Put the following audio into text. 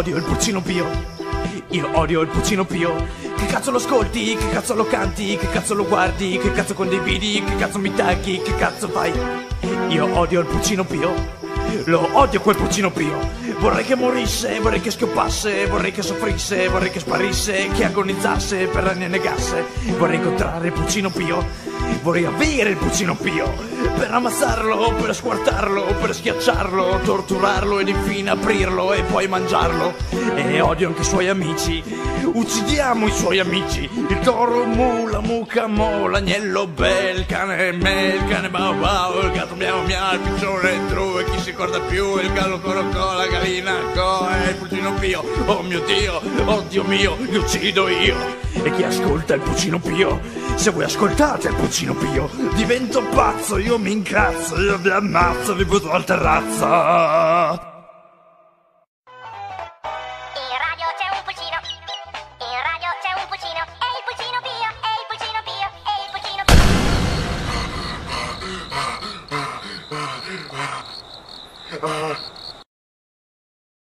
odio il Pulcino Pio. Io odio il Pulcino Pio. Che cazzo lo ascolti? Che cazzo lo canti? Che cazzo lo guardi? Che cazzo condividi? Che cazzo mi tagli? Che cazzo fai? Io odio il Pulcino Pio. Lo odio quel Pulcino Pio. Vorrei che morisse, vorrei che scoppasse, vorrei che soffrisse, vorrei che sparisse, che agonizzasse, per anni negasse. Vorrei incontrare il Pulcino Pio. Vorrei avere il Pulcino Pio per ammazzarlo, per squartarlo, per schiacciarlo, torturarlo ed infine aprirlo e poi mangiarlo. E odio anche i suoi amici. Uccidiamo i suoi amici. Il toro mu, la mucca mo, l'agnello bel, il cane me, il cane bau bau, il gatto miau miau, il piccione tru, e chi si ricorda più, il gallo corocò, la gallina co, e il Pulcino Pio. Oh mio Dio, oh Dio mio, li uccido io. E chi ascolta il Pulcino Pio, se voi ascoltate il Pulcino Pio, divento pazzo, io mi incazzo, io vi ammazzo, vi butto al terrazzo. In radio c'è un pulcino, in radio c'è un pulcino, è il Pulcino Pio, è il Pulcino Pio, è il Pulcino Pio.